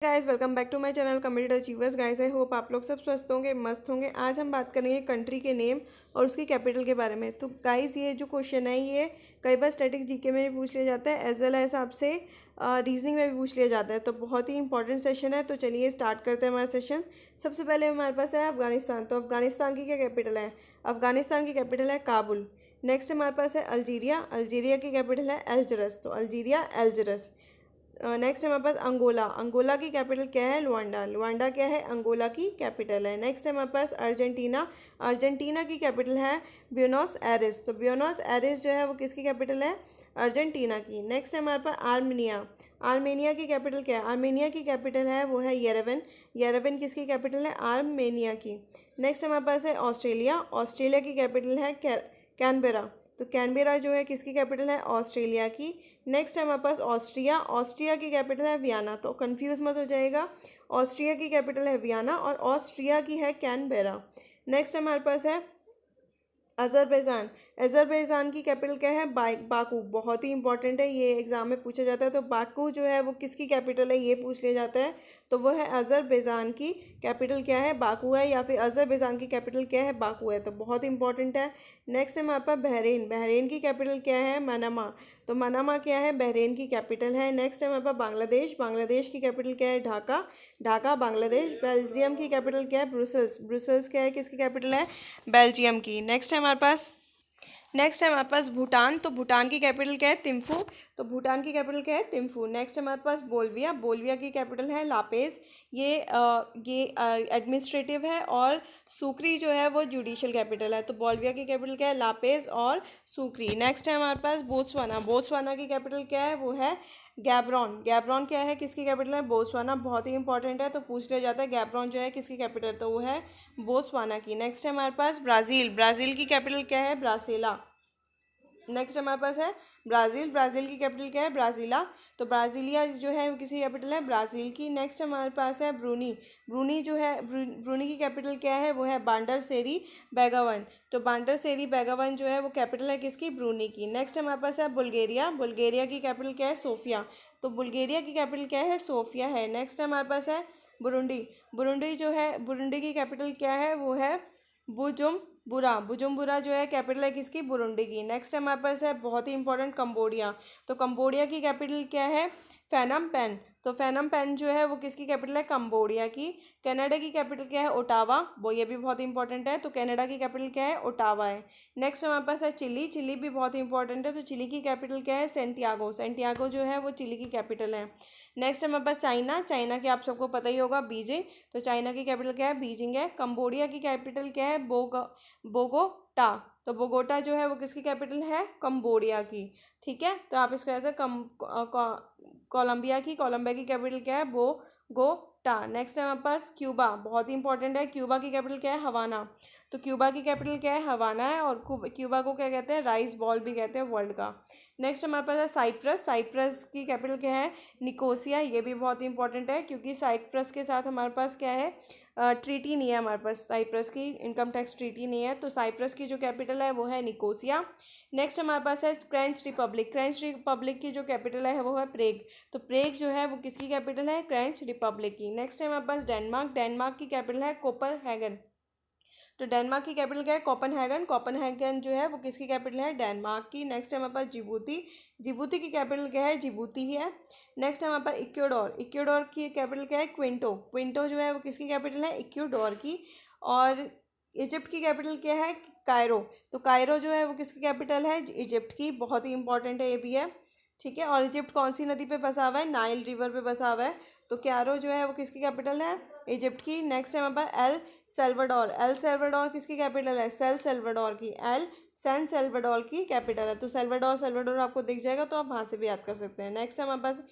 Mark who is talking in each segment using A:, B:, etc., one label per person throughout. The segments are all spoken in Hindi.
A: Guys welcome back to my channel complete achievers. Guys I hope आप लोग सब स्वस्थ होंगे, मस्त होंगे। आज हम बात करेंगे कंट्री के नेम और उसकी कैपिटल के बारे में। तो गाइस ये जो क्वेश्चन है ये कई बार स्टैटिक जीके में भी पूछ लिया जाता है, एज वेल एज आपसे रीजनिंग में भी पूछ लिया जाता है। तो बहुत ही इंपॉर्टेंट सेशन है। तो चलिए स्टार्ट करते हैं हमारा सेशन। सबसे पहले हमारे पास है अफगानिस्तान। तो अफगानिस्तान की क्या कैपिटल है? अफगानिस्तान की कैपिटल है काबुल। नेक्स्ट हमारे पास है अल्जीरिया। अल्जीरिया की कैपिटल है एल्जरस। तो अल्जीरिया एल्जरस। नेक्स्ट हमारे पास अंगोला। अंगोला की कैपिटल क्या है? लुआंडा। लुआंडा क्या है? अंगोला की कैपिटल है। नेक्स्ट हमारे पास अर्जेंटीना। अर्जेंटीना की कैपिटल है ब्यूनोस एरिस। तो ब्यूनोस एरिस जो है वो किसकी कैपिटल है? अर्जेंटीना की। नेक्स्ट हमारे पास आर्मेनिया। आर्मेनिया की कैपिटल क्या है? आर्मेनिया की कैपिटल है वो है येरेवन। येरेवन किसकी कैपिटल है? आर्मेनिया की। नेक्स्ट हमारे पास है ऑस्ट्रेलिया। ऑस्ट्रेलिया की कैपिटल है कैनबेरा। तो कैनबेरा जो है किसकी कैपिटल है? ऑस्ट्रेलिया की। नेक्स्ट है हमारे पास ऑस्ट्रिया। ऑस्ट्रिया की कैपिटल है वियना। तो कंफ्यूज मत हो जाएगा, ऑस्ट्रिया की कैपिटल है वियना और ऑस्ट्रिया की है कैनबेरा। नेक्स्ट हमारे पास है अज़रबैजान। अज़रबैजान की कैपिटल क्या है? बाकू। बहुत ही इंपॉर्टेंट है, ये एग्जाम में पूछा जाता है। तो बाकू जो है वो किसकी कैपिटल है ये पूछ लिया जाता है। तो वो है अज़रबैजान की कैपिटल क्या है? बाकू है, या फिर अज़रबैजान की कैपिटल क्या है? बाकू है। तो बहुत इंपॉर्टेंट है। नेक्स्ट है हमारे पास बहरीन। बहरीन की कैपिटल क्या है? मनामा। तो मनामा क्या है? बहरीन की कैपिटल है। नेक्स्ट है हमारे पास बांग्लादेश। बांग्लादेश की कैपिटल क्या है? ढाका। ढाका बांग्लादेश। बेल्जियम की कैपिटल क्या है? ब्रुसल्स। ब्रुसल्स क्या है? किसकी कैपिटल है? बेल्जियम की। नेक्स्ट है हमारे पास भूटान। तो भूटान की कैपिटल क्या है? तिम्फू। तो भूटान की कैपिटल क्या है? तिम्फू। नेक्स्ट हमारे पास बोल्विया। बोल्विया की कैपिटल है लापेज। ये एडमिनिस्ट्रेटिव है और सुक्री जो है वो जुडिशियल कैपिटल है। तो बोल्विया की कैपिटल क्या है? लापेज और सुक्री। नेक्स्ट है हमारे पास बोत्सवाना। बोत्सवाना की कैपिटल क्या है? वो है गैब्रॉन। गैब्रॉन क्या है? किसकी कैपिटल है? बोत्सवाना। बहुत ही इंपॉर्टेंट है, तो पूछ लिया जाता है गैब्रॉन जो है किसकी कैपिटल है? तो वो है बोत्सवाना की। नेक्स्ट है हमारे पास ब्राज़ील। ब्राज़ील की कैपिटल क्या है? ब्रासीला। नेक्स्ट हमारे पास है ब्राज़ील। ब्राज़ील की कैपिटल क्या है? ब्राज़ीला। तो ब्राज़ीलिया जो है वो किसी कैपिटल है? ब्राज़ील की। नेक्स्ट हमारे पास है ब्रूनी। ब्रूनी जो है ब्रूनी की कैपिटल क्या है? वो है बांडर सेरी बेगावन। तो बांडर सेरी बेगावन जो है वो कैपिटल है किसकी? ब्रूनी की। नेक्स्ट हमारे पास है बुल्गारिया। बुल्गारिया की कैपिटल क्या है? सोफिया। तो बुल्गारिया की कैपिटल क्या है? सोफिया है। नेक्स्ट हमारे पास है बुरुंडी। बुरुंडी जो है बुरुंडी की कैपिटल क्या है? वो है बुजुम्बुरा। बुजुम्बुरा जो है कैपिटल है किसकी? बुरुंडी की। नेक्स्ट हमारे पास है बहुत ही इंपॉर्टेंट कंबोडिया। तो कंबोडिया की कैपिटल क्या है? फेनम पेन। तो फेनम पेन जो है वो किसकी कैपिटल है? कंबोडिया की। कनाडा की कैपिटल क्या है? ओटावा। वो ये भी बहुत इंपॉर्टेंट है। तो कनाडा की कैपिटल क्या है? ओटावा है। नेक्स्ट हमारे पास है चिली। चिली भी बहुत इंपॉर्टेंट है। तो चिली की कैपिटल क्या है? सेंटियागो। सेंटियागो जो है वो चिली की कैपिटल है। नेक्स्ट हमारे पास चाइना। चाइना की आप सबको पता ही होगा, बीजिंग। तो चाइना की कैपिटल क्या है? बीजिंग है। कंबोडिया की कैपिटल क्या है? बोगोटा। तो बोगोटा जो है वो किसकी कैपिटल है? कंबोडिया की। ठीक है, तो आप इसको ऐसे कोलंबिया की। कोलंबिया की कैपिटल क्या है? बोगोटा। नेक्स्ट है हमारे पास क्यूबा। बहुत ही इंपॉर्टेंट है। क्यूबा की कैपिटल क्या है? हवाना। तो क्यूबा की कैपिटल क्या है? हवाना है। और क्यूबा को क्या कहते हैं? राइस बॉल भी कहते हैं वर्ल्ड का। नेक्स्ट हमारे पास है साइप्रस। साइप्रस की कैपिटल क्या है? निकोसिया। ये भी बहुत इंपॉर्टेंट है क्योंकि साइप्रस के साथ हमारे पास क्या है? ट्रीटी नहीं है हमारे पास। साइप्रस की इनकम टैक्स ट्रीटी नहीं है। तो साइप्रस की जो कैपिटल है वो है निकोसिया। नेक्स्ट हमारे पास है फ्रेंच रिपब्लिक। फ्रेंच रिपब्लिक की जो कैपिटल है वो है प्रेग। तो प्रेग जो है वो किसकी कैपिटल है? फ्रेंच रिपब्लिक की। नेक्स्ट है हमारे पास डेनमार्क। डेनमार्क की कैपिटल है कोपनहेगन। तो डेनमार्क की कैपिटल क्या है? कोपनहेगन। कोपनहेगन जो है वो किसकी कैपिटल है? डेनमार्क की। नेक्स्ट है हमारे पास जिबूती। जिबूती की कैपिटल क्या है? जिबूती ही है। नेक्स्ट है हमारे पास इक्वाडोर। इक्वाडोर की कैपिटल क्या है? क्विंटो। क्विंटो जो है वो किसकी कैपिटल है? इक्वाडोर की। और इजिप्ट की कैपिटल क्या है? कायरो। तो कायरो जो है वो किसकी कैपिटल है? इजिप्ट की। बहुत ही इंपॉर्टेंट है ये भी है। ठीक है, और इजिप्ट कौन सी नदी पे बसा हुआ है? नाइल रिवर पे बसा हुआ है। तो कैरो जो है वो किसकी कैपिटल है? इजिप्ट की। नेक्स्ट है हमारे पास एल सेल्वाडोर। एल सेल्वाडोर किसकी कैपिटल है? सेल सेल्वाडोर की। एल सैन सेल्वाडोर की कैपिटल है। तो सेल्वाडोर सेल्वाडोर आपको दिख जाएगा, तो आप वहाँ से भी याद कर सकते हैं। नेक्स्ट है हमारे पास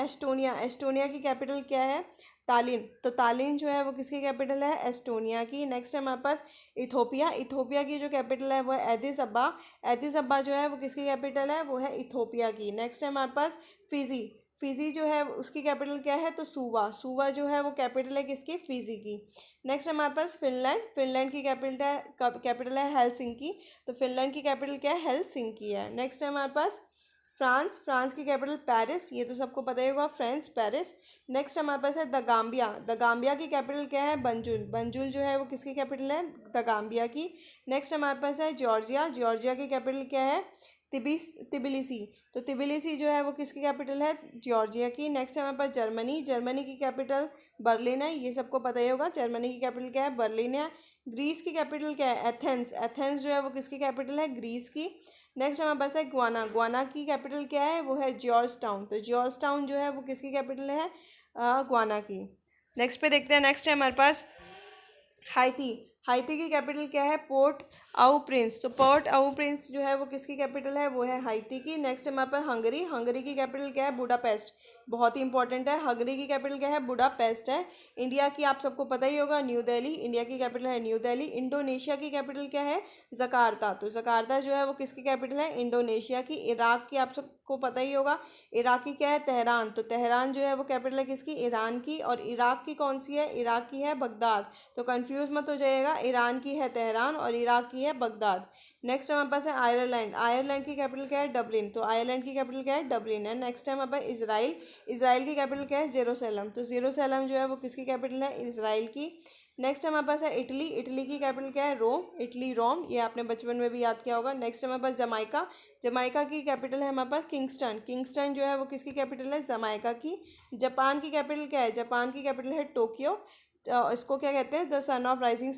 A: एस्टोनिया। एस्टोनिया की कैपिटल क्या है? तालिन। तो तालिन जो है वो किसकी कैपिटल है? एस्टोनिया की। नेक्स्ट है हमारे पास इथोपिया। इथोपिया की जो कैपिटल है वो है एदिस अब्बा। एदिस अब्बा जो है वो किसकी कैपिटल है? वो है इथोपिया की। नेक्स्ट है हमारे पास फिजी। फिजी जो है उसकी कैपिटल क्या है? तो सुवा। सुवा जो है वो कैपिटल है किसकी? फिजी की। नेक्स्ट हमारे पास फिनलैंड। फिनलैंड की कैपिटल है हेलसिंकी। तो फिनलैंड की कैपिटल क्या है? हेलसिंकी है। नेक्स्ट है हमारे पास फ्रांस, फ्रांस की कैपिटल पेरिस, ये तो सबको पता ही होगा, फ्रांस पेरिस। नेक्स्ट हमारे पास है द गाम्बिया, द गाम्बिया की कैपिटल क्या है? बंजुल, बंजुल जो है वो किसकी कैपिटल है? द गाम्बिया की। नेक्स्ट हमारे पास है जॉर्जिया, जॉर्जिया की कैपिटल क्या है? तिबिलिसी, तो तिबिलिसी जो है वो किसकी कैपिटल है? जॉर्जिया की। नेक्स्ट हमारे पास जर्मनी, जर्मनी की कैपिटल बर्लिन है, ये सबको पता ही होगा, जर्मनी की कैपिटल क्या है? बर्लिन है। ग्रीस की कैपिटल क्या है? एथेंस, एथेंस जो है वो किसकी कैपिटल है? ग्रीस की। नेक्स्ट हमारे पास है गुआना, गुआना की कैपिटल क्या है? वो है जॉर्ज टाउन, तो जॉर्ज टाउन जो है वो किसकी कैपिटल है? गुआना की। नेक्स्ट पे देखते हैं, नेक्स्ट है हमारे पास हाइती, हाइती की कैपिटल क्या है? पोर्ट आउ प्रिंस, तो पोर्ट आउ प्रिंस जो है वो किसकी कैपिटल है? वो है हाइती की। नेक्स्ट हमारे पास हंगरी, हंगरी की कैपिटल क्या है? बुडापेस्ट, बहुत ही इंपॉर्टेंट है, हंगरी की कैपिटल क्या है? बुडापेस्ट है। इंडिया की आप सबको पता ही होगा, न्यू दिल्ली, इंडिया की कैपिटल है न्यू दिल्ली। इंडोनेशिया की कैपिटल क्या है? जकार्ता, तो जकार्ता जो है वो किसकी कैपिटल है? इंडोनेशिया की। इराक की आप सबको पता ही होगा, इराक की क्या है? तेहरान, तो तेहरान जो है वो कैपिटल है किसकी? ईरान की। और इराक की कौन सी है? इराक की है बगदाद, तो कंफ्यूज मत हो जाइएगा, ईरान की है तेहरान और इराक की है बगदाद। नेक्स्ट हमारे पास है आयरलैंड, आयरलैंड की कैपिटल क्या है? डबलिन, तो आयरलैंड की कैपिटल क्या है? डबलिन है। नेक्स्ट है हमारे पास इसराइल, इसराइल की कैपिटल क्या है? जेरूसलम, तो जेरूसलम जो है वो किसकी कैपिटल है? इसराइल की। नेक्स्ट हमारे पास है इटली, इटली की कैपिटल क्या है? रोम, इटली रोम, ये आपने बचपन में भी याद किया होगा। नेक्स्ट हमारे पास जमाइका, जमाइका की कैपिटल है हमारे पास किंगस्टन, किंगस्टन जो है वो किसकी कैपिटल है? जमाइका की। जापान की कैपिटल क्या है? जापान की कैपिटल है टोक्यो, इसको क्या कहते हैं? The sun of rising,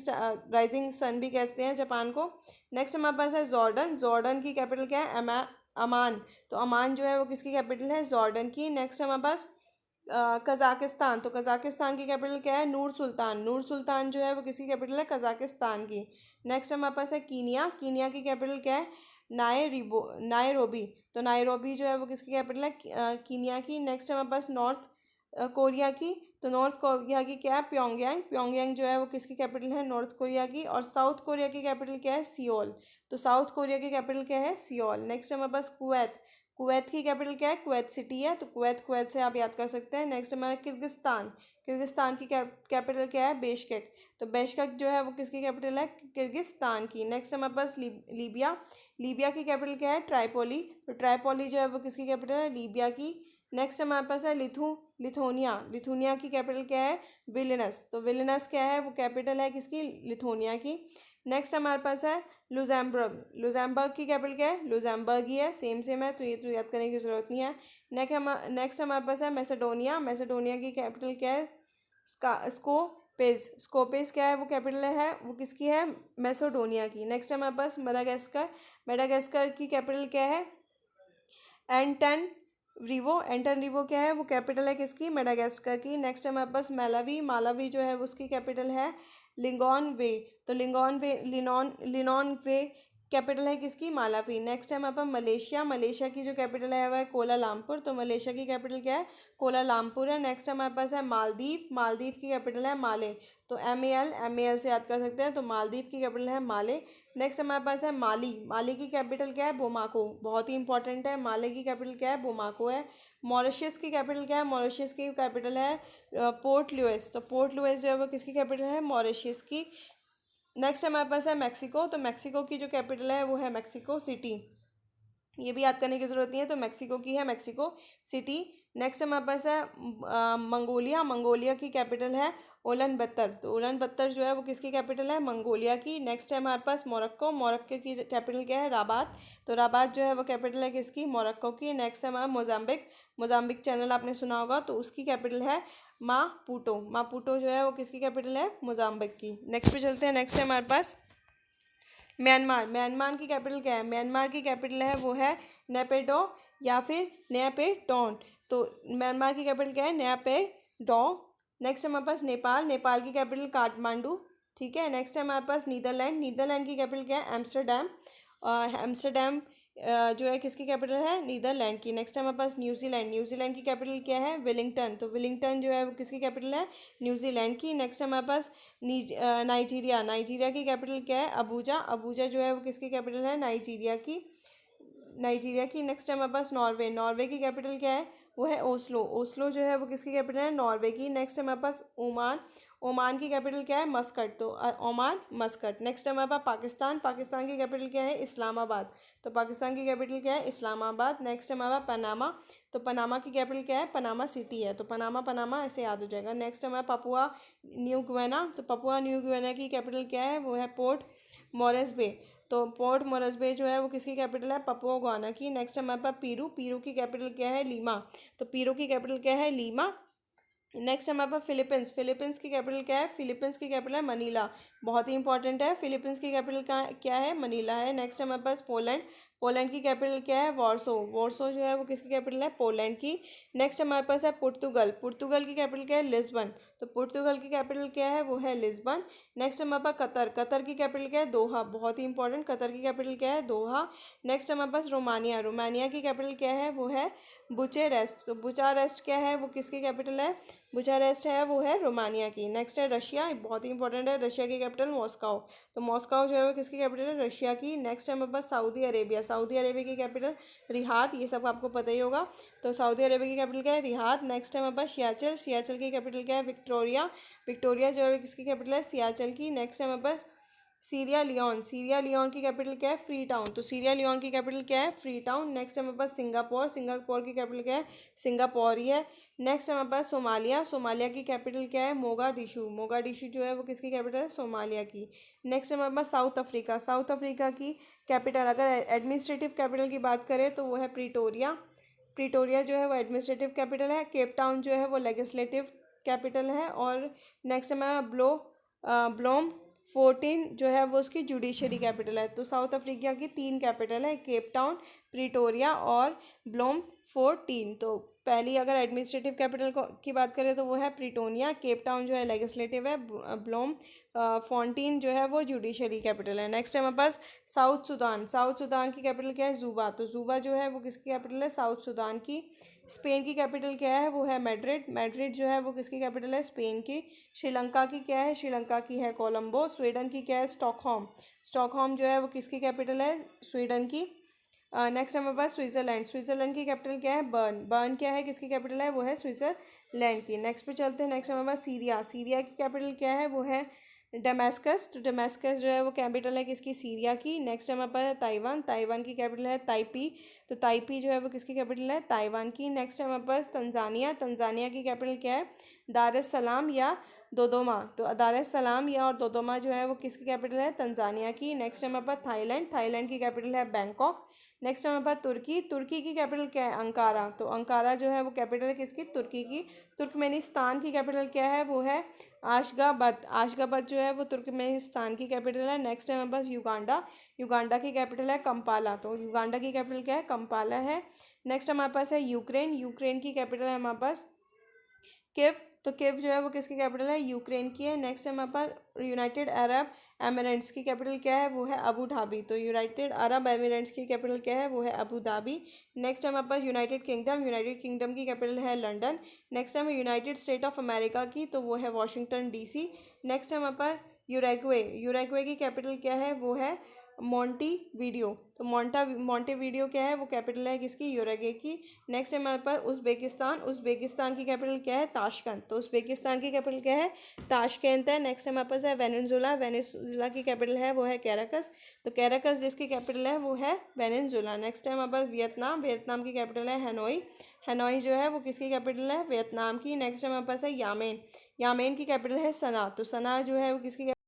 A: rising sun भी कहते हैं जापान को। नेक्स्ट हमारे पास है जॉर्डन, जॉर्डन की कैपिटल क्या है? अमान, तो अमान जो है वो किसकी कैपिटल है? जॉर्डन की। नेक्स्ट हमारे पास कज़ाकिस्तान, तो कज़ाकिस्तान की कैपिटल क्या है? नूर सुल्तान, नूर सुल्तान जो है वो किसकी कैपिटल है? कज़ाकिस्तान की। नेक्स्ट हमारे पास है कीनिया, कीनिया की कैपिटल क्या है? नायरोबी, तो नायरोबी जो है वो किसकी कैपिटल है? कीनिया की। नेक्स्ट हमारे पास नॉर्थ कोरिया की, तो नॉर्थ कोरिया की क्या है? प्योंगयांग, प्योंगयांग जो है वो किसकी कैपिटल है? नॉर्थ कोरिया की। और साउथ कोरिया की कैपिटल क्या है? सियोल, तो साउथ कोरिया की कैपिटल क्या है? सियोल। नेक्स्ट हमारे पास कुवैत, कुवैत की कैपिटल क्या है? कुवैत सिटी है, तो कुवैत, कुवैत से आप याद कर सकते हैं। नेक्स्ट हमारा किर्गिस्तान, किर्गिस्तान की कैपिटल क्या है? बेशकेक, तो बेशकेक जो है वो किसकी कैपिटल है? किर्गिस्तान की। नेक्स्ट हमारे पास लीबिया, लीबिया की कैपिटल क्या है? ट्राइपोली, तो ट्राइपोली जो है वो किसकी कैपिटल है? लीबिया की। नेक्स्ट हमारे पास है लिथुनिया, लिथुनिया की कैपिटल क्या है? विलिनस, तो विलिनस क्या है? वो कैपिटल है किसकी? लिथुनिया की। नेक्स्ट हमारे पास है लुजेम्बर्ग, लुजेम्बर्ग की कैपिटल क्या है? लुजेम्बर्ग ही है, सेम सेम है, तो ये तो याद करने की ज़रूरत नहीं है। नेक्स्ट हमारे पास है मैसेडोनिया, मैसेडोनिया की कैपिटल क्या है? स्कोपेस, स्कोपेस क्या है? वो कैपिटल है वो किसकी है? मैसेडोनिया की। नेक्स्ट हमारे पास मेडागास्कर, मेडागास्कर की कैपिटल क्या है? एंटन रिवो, एंटन रिवो क्या है? वो कैपिटल है किसकी? मेडागास्कर की। नेक्स्ट हमारे पास मालावी, मालावी जो है वो उसकी कैपिटल है लिंगोन वे, तो लिंगोन वे, लिनोन वे कैपिटल है किसकी? मालावी। नेक्स्ट है हमारे पास मलेशिया, मलेशिया की जो कैपिटल है वह है कोलालमपुर, तो मलेशिया की कैपिटल क्या है? कोलालमपुर है। नेक्स्ट हमारे पास है मालदीव, मालदीव की कैपिटल है माले, तो एम ए एल से याद कर सकते हैं, तो मालदीव की कैपिटल है माले। नेक्स्ट हमारे पास है माली, माली की कैपिटल क्या है? बोमाको, बहुत ही इंपॉर्टेंट है, माले की कैपिटल क्या है? बोमाको है। मॉरिशस की कैपिटल क्या है? मॉरिशस की कैपिटल है पोर्ट लुइस, तो पोर्ट लुइस जो है वो किसकी कैपिटल है? मॉरिशस की। नेक्स्ट हमारे पास है मैक्सिको, तो मैक्सिको की जो कैपिटल है वो है मैक्सिको सिटी, ये भी याद करने की ज़रूरत नहीं है, तो मैक्सिको की है मैक्सिको सिटी। नेक्स्ट हमारे पास है मंगोलिया, मंगोलिया की कैपिटल है उलन बत्तर, तो उलन बत्तर जो है वो किसकी कैपिटल है? मंगोलिया की। नेक्स्ट है हमारे पास मोरक्को, मोरक्को की कैपिटल क्या है? राबात, तो राबात जो है वो कैपिटल है किसकी? मोरक्को की। नेक्स्ट है हमारा मोजाम्बिक, मोजाम्बिक चैनल आपने सुना होगा, तो उसकी कैपिटल है मापुटो, मापुटो जो है वो किसकी कैपिटल है? मोजाम्बिक की। नेक्स्ट पे चलते हैं, नेक्स्ट है हमारे पास म्यांमार, म्यांमार की कैपिटल क्या है? म्यांमार की कैपिटल है वो है नेपेडो या फिर नयापेडोन, तो म्यांमार की कैपिटल क्या है? नयापेडो। नेक्स्ट हमारे पास नेपाल, नेपाल की कैपिटल काठमांडू, ठीक है। नेक्स्ट है हमारे पास नीदरलैंड, नीदरलैंड की कैपिटल क्या है? एम्स्टरडेम, एम्स्टरडेम जो है किसकी कैपिटल है? नीदरलैंड की। नेक्स्ट है हमारे पास न्यूजीलैंड, न्यूजीलैंड की कैपिटल क्या है? वेलिंगटन, तो वेलिंगटन जो है वो किसकी कैपिटल है? न्यूजीलैंड की। नेक्स्ट है हमारे पास नाइजीरिया, नाइजीरिया की कैपिटल क्या है? अबूजा, अबूजा जो है वो किसकी कैपिटल है? नाइजीरिया की, नाइजीरिया की। नेक्स्ट है हमारे पास नॉर्वे, नॉर्वे की कैपिटल क्या है? वो है ओस्लो। ओस्लो जो है वो किसकी कैपिटल है? नॉर्वे की। नेक्स्ट है हमारे पास ओमान। ओमान की कैपिटल क्या है? मस्कट। तो ओमान मस्कट। नेक्स्ट है हमारे पास पाकिस्तान। पाकिस्तान की कैपिटल क्या है? इस्लामाबाद। तो पाकिस्तान की कैपिटल क्या है? इस्लामाबाद। नेक्स्ट है हमारा पनामा। तो पनामा की कैपिटल क्या है? पनामा सिटी है। तो पनामा पनामा ऐसे याद हो जाएगा। नेक्स्ट है हमारा पपुआ न्यू गुइना। तो पपुआ न्यू गुइना की कैपिटल क्या है? वो है पोर्ट मोरेस्बे। तो पोर्ट मोरेस्बे जो है वो किसकी कैपिटल है? पपुआ गुआना की। नेक्स्ट है हमारे पास पीरू। पीरू की कैपिटल क्या है? लीमा। तो पीरू की कैपिटल क्या है? लीमा। नेक्स्ट हमारे पास फिलीपींस। फिलीपींस की कैपिटल क्या है? फिलीपींस की कैपिटल है मनीला। बहुत ही इंपॉर्टेंट है। फिलीपींस की कैपिटल क्या है? मनीला है। नेक्स्ट हमारे पास पोलैंड। पोलैंड की कैपिटल क्या है? वॉर्सो। वॉर्सो जो है वो किसकी कैपिटल है? पोलैंड की। नेक्स्ट हमारे पास है पुर्तगाल। पुर्तगाल की कैपिटल क्या है? लिस्बन। तो पुर्तगाल की कैपिटल क्या है? वो है लिस्बन। नेक्स्ट हमारे पास कतर। कतर की कैपिटल क्या है? दोहा। बहुत ही इंपॉर्टेंट। कतर की कैपिटल क्या है? दोहा। नेक्स्ट हमारे पास रोमानिया। रोमानिया की कैपिटल क्या है? वो है बुचारेस्ट। तो बुचारेस्ट क्या है? वो किसकी कैपिटल है? बुचारेस्ट है वो है रोमानिया की। नेक्स्ट है रशिया। बहुत ही इंपॉर्टेंट है। रशिया की कैपिटल मॉस्को। तो मॉस्को जो है वो किसकी कैपिटल है? रशिया की। नेक्स्ट है हमारे पास सऊदी अरेबिया। सऊदी अरेबिया की कैपिटल रियाद। ये सब आपको पता ही होगा। तो सऊदी अरेबिया की कैपिटल क्या है? रियाद। नेक्स्ट है हमारे पास सियाचल। सियाचल की कैपिटल क्या है? विक्टोरिया। विक्टोरिया जो है किसकी कैपिटल है? सियाचल की। नेक्स्ट है हमारे पास सीरिया लियोन। सीरिया लियोन की कैपिटल क्या है? Free town. तो सीरिया लियोन की कैपिटल क्या है? Free town. नेक्स्ट हमारे पास सिंगापुर। सिंगापुर की कैपिटल क्या है? सिंगापुर ही है। नेक्स्ट हमारे पास सोमालिया। सोमालिया की कैपिटल क्या है? मोगाडिशु। मोगाडिशु जो है वो किसकी कैपिटल है? सोमालिया की। नेक्स्ट हमारे पास साउथ अफ्रीका। साउथ अफ्रीका की कैपिटल अगर एडमिनिस्ट्रेटिव कैपिटल की बात करें तो वो है प्रिटोरिया। प्रिटोरिया जो है वो एडमिनिस्ट्रेटिव कैपिटल है। केप टाउन जो है वो लेजिस्लेटिव कैपिटल है। और नेक्स्ट हमारा ब्लोम 14 जो है वो उसकी जुडिशरी कैपिटल है। तो साउथ अफ्रीका की 3 कैपिटल है, केप टाउन, प्रिटोरिया और ब्लोम 14। तो पहली अगर एडमिनिस्ट्रेटिव कैपिटल की बात करें तो वो है प्रिटोनिया। केप टाउन जो है लेजिस्लेटिव है। ब्लोम 14 जो है वो जुडिशरी कैपिटल है। नेक्स्ट है हमारे पास साउथ सूडान। साउथ सूडान की कैपिटल क्या है? जूबा। तो जूबा जो है वो किसकी कैपिटल है? साउथ सूडान की। स्पेन की कैपिटल क्या है? वो है मैड्रिड। मैड्रिड जो है वो किसकी कैपिटल है? स्पेन की। श्रीलंका की क्या है? श्रीलंका की है कोलंबो। स्वीडन की क्या है? स्टॉकहोम। स्टॉकहोम जो है वो किसकी कैपिटल है? स्वीडन की। नेक्स्ट हमारे पास स्विट्जरलैंड। स्विट्जरलैंड की कैपिटल क्या है? बर्न। बर्न क्या है? किसकी कैपिटल है? वो है स्विट्जरलैंड की। नेक्स्ट पे चलते हैं। नेक्स्ट हमारे पास सीरिया। सीरिया की कैपिटल क्या है? वो है डमास्कस। तो डमास्कस जो है वो कैपिटल है किसकी? सीरिया की। नेक्स्ट हमारे पास है ताइवान। ताइवान की कैपिटल है ताइपी। तो ताइपी जो है वो किसकी कैपिटल है? ताइवान की। नेक्स्ट हमारे पास तंजानिया। तंजानिया की कैपिटल क्या है? दार एस सलाम या दोदोमा। तो दार एस सलाम या और दोदोमा जो है वो किसकी कैपिटल है? तंजानिया की। नेक्स्ट हमारे पास थाईलैंड। थाईलैंड की कैपिटल है बैंकॉक। नेक्स्ट हमारे पास तुर्की। तुर्की की कैपिटल क्या है? अंकारा। तो अंकारा जो है वो कैपिटल है किसकी? तुर्की की। तुर्कमेनिस्तान की कैपिटल क्या है? वो है आशगाबद। आशगाबद जो है वो तुर्कमेनिस्तान की कैपिटल है। नेक्स्ट है हमारे पास युगांडा। युगांडा की कैपिटल है कंपाला। तो युगांडा की कैपिटल क्या है? कंपाला है। नेक्स्ट हमारे पास है यूक्रेन। यूक्रेन की कैपिटल है हमारे पास किव। तो किव जो है वो किसकी कैपिटल है? यूक्रेन की है। नेक्स्ट हमारे पास यूनाइटेड अरब एमिरेट्स की कैपिटल क्या है? वो है अबू धाबी। तो यूनाइटेड अरब एमिरेट्स की कैपिटल क्या है? वो है अबू धाबी। नेक्स्ट हमारे पास यूनाइटेड किंगडम। यूनाइटेड किंगडम की कैपिटल है लंदन। नेक्स्ट है यूनाइटेड स्टेट ऑफ अमेरिका की, तो वो है वाशिंगटन डीसी। नेक्स्ट है हमारे पास यूरुग्वे। यूरुग्वे की कैपिटल क्या है? वो है मोंटी वीडियो। तो मोंटे वीडियो क्या है? वो कैपिटल है किसकी? यूरुग्वे की। नेक्स्ट है हमारे पास उज़्बेकिस्तान। उज़्बेकिस्तान की कैपिटल क्या है? ताशकंद। तो उज़्बेकिस्तान की कैपिटल क्या है? ताशकंद है। नेक्स्ट हमारे पास है वेनेजुला। वेनेजुला की कैपिटल है वो है कैराकस। तो कैराकस जिसकी कैपिटल है वो है वेनेजुला। नेक्स्ट है हमारे पास वियतनाम। वियतनाम की कैपिटल है हनोई। हनोई जो है वो किसकी कैपिटल है? वियतनाम की। नेक्स्ट हमारे पास है यामेन। यामेन की कैपिटल है सना। तो सना जो है वो किसकी